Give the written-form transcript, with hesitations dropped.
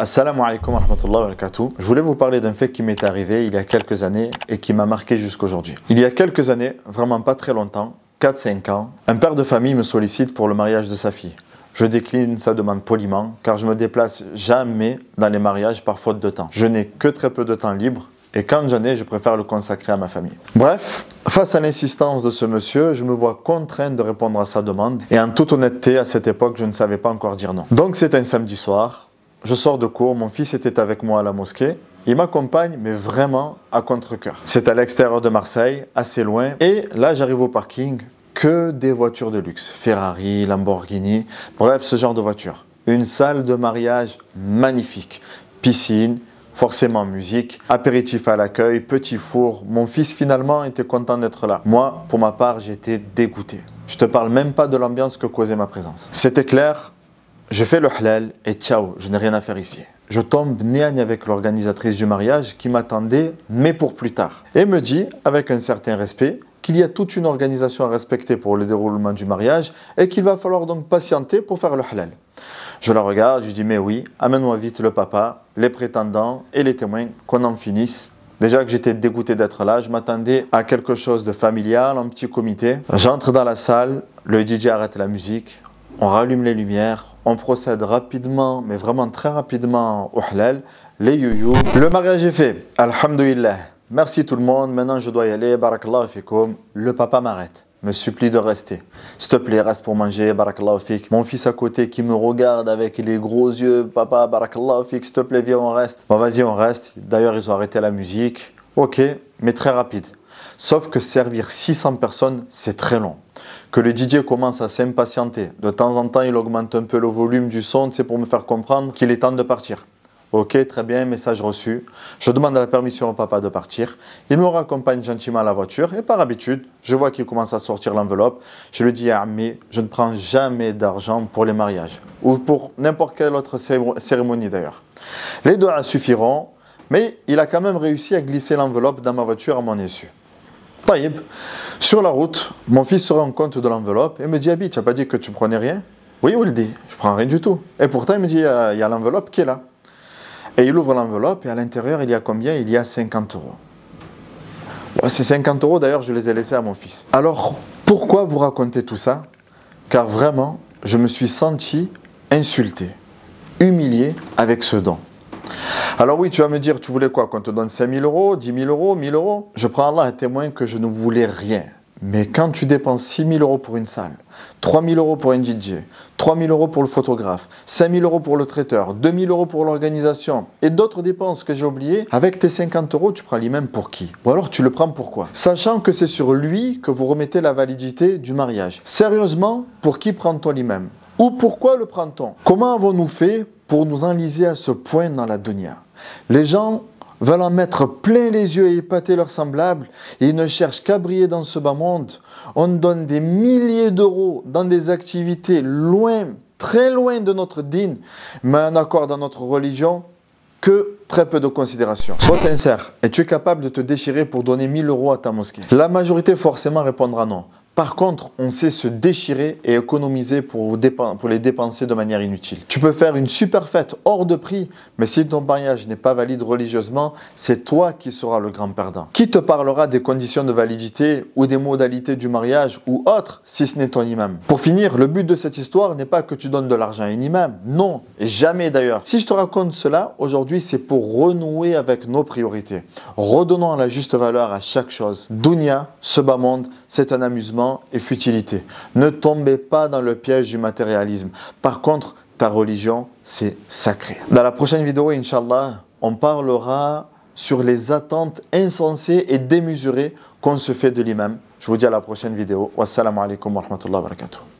Assalamu alaikum wa rahmatullahi wa barakatuh. Je voulais vous parler d'un fait qui m'est arrivé il y a quelques années et qui m'a marqué jusqu'aujourd'hui. Il y a quelques années, vraiment pas très longtemps, 4-5 ans, un père de famille me sollicite pour le mariage de sa fille. Je décline sa demande poliment car je me déplace jamais dans les mariages par faute de temps. Je n'ai que très peu de temps libre et quand j'en ai, je préfère le consacrer à ma famille. Bref, face à l'insistance de ce monsieur, je me vois contraint de répondre à sa demande et en toute honnêteté, à cette époque, je ne savais pas encore dire non. Donc c'est un samedi soir. Je sors de cours, mon fils était avec moi à la mosquée. Il m'accompagne, mais vraiment à contre-cœur. C'est à l'extérieur de Marseille, assez loin. Et là, j'arrive au parking, que des voitures de luxe. Ferrari, Lamborghini, bref, ce genre de voitures. Une salle de mariage magnifique. Piscine, forcément musique, apéritif à l'accueil, petit four. Mon fils, finalement, était content d'être là. Moi, pour ma part, j'étais dégoûté. Je te parle même pas de l'ambiance que causait ma présence. C'était clair. Je fais le halal et ciao, je n'ai rien à faire ici. Je tombe nez à nez avec l'organisatrice du mariage qui m'attendait, mais pour plus tard. Et me dit, avec un certain respect, qu'il y a toute une organisation à respecter pour le déroulement du mariage et qu'il va falloir donc patienter pour faire le halal. Je la regarde, je dis, mais oui, amène-moi vite le papa, les prétendants et les témoins, qu'on en finisse. Déjà que j'étais dégoûté d'être là, je m'attendais à quelque chose de familial, en petit comité. J'entre dans la salle, le DJ arrête la musique, on rallume les lumières. On procède rapidement, mais vraiment très rapidement au halal, les youyou. Le mariage est fait, alhamdoulilah. Merci tout le monde, maintenant je dois y aller, barakallahu fikoum. Le papa m'arrête, me supplie de rester. S'il te plaît, reste pour manger, barakallahu fik. Mon fils à côté qui me regarde avec les gros yeux, papa, barakallahu fik, s'il te plaît, viens, on reste. Bon, vas-y, on reste. D'ailleurs, ils ont arrêté la musique. Ok, mais très rapide. Sauf que servir 600 personnes, c'est très long. Que le DJ commence à s'impatienter. De temps en temps, il augmente un peu le volume du son, c'est pour me faire comprendre qu'il est temps de partir. Ok, très bien, message reçu. Je demande la permission au papa de partir. Il me raccompagne gentiment à la voiture et par habitude, je vois qu'il commence à sortir l'enveloppe. Je lui dis à Ami, je ne prends jamais d'argent pour les mariages ou pour n'importe quelle autre cérémonie d'ailleurs. Les doigts suffiront, mais il a quand même réussi à glisser l'enveloppe dans ma voiture à mon insu. Taïb. Sur la route, mon fils se rend compte de l'enveloppe et me dit, Abi, tu n'as pas dit que tu prenais rien? Oui, il dit, je prends rien du tout. Et pourtant, il me dit, il y a l'enveloppe qui est là. Et il ouvre l'enveloppe et à l'intérieur, il y a combien? Il y a 50 euros. Bon, ces 50 euros, d'ailleurs, je les ai laissés à mon fils. Alors, pourquoi vous racontez tout ça? Car vraiment, je me suis senti insulté, humilié avec ce don. Alors oui, tu vas me dire, tu voulais quoi? Qu'on te donne 5 000 euros, 10 000 euros, 1 000 euros? Je prends Allah à témoin que je ne voulais rien. Mais quand tu dépenses 6 000 euros pour une salle, 3 000 euros pour un DJ, 3 000 euros pour le photographe, 5 000 euros pour le traiteur, 2 000 euros pour l'organisation et d'autres dépenses que j'ai oubliées, avec tes 50 euros, tu prends l'imam pour qui? Ou alors tu le prends pourquoi? Sachant que c'est sur lui que vous remettez la validité du mariage. Sérieusement, pour qui prend-on l'imam? Ou pourquoi le prend-on? Comment avons-nous fait pour nous enliser à ce point dans la dunya? Les gens veulent en mettre plein les yeux et épater leurs semblables et ils ne cherchent qu'à briller dans ce bas monde. On donne des milliers d'euros dans des activités loin, très loin de notre dîne, mais on accorde dans notre religion que très peu de considération. Sois sincère, es-tu capable de te déchirer pour donner 1 000 euros à ta mosquée? La majorité forcément répondra non. Par contre, on sait se déchirer et économiser pour les dépenser de manière inutile. Tu peux faire une super fête hors de prix, mais si ton mariage n'est pas valide religieusement, c'est toi qui seras le grand perdant. Qui te parlera des conditions de validité ou des modalités du mariage ou autre si ce n'est ton imam? Pour finir, le but de cette histoire n'est pas que tu donnes de l'argent à un imam. Non, et jamais d'ailleurs. Si je te raconte cela, aujourd'hui, c'est pour renouer avec nos priorités. Redonnons la juste valeur à chaque chose. Dunya, ce bas monde, c'est un amusement et futilité. Ne tombez pas dans le piège du matérialisme. Par contre, ta religion, c'est sacré. Dans la prochaine vidéo, Inch'Allah, on parlera sur les attentes insensées et démesurées qu'on se fait de l'imam. Je vous dis à la prochaine vidéo. Wassalamu alaikum wa rahmatullahi wa barakatuh.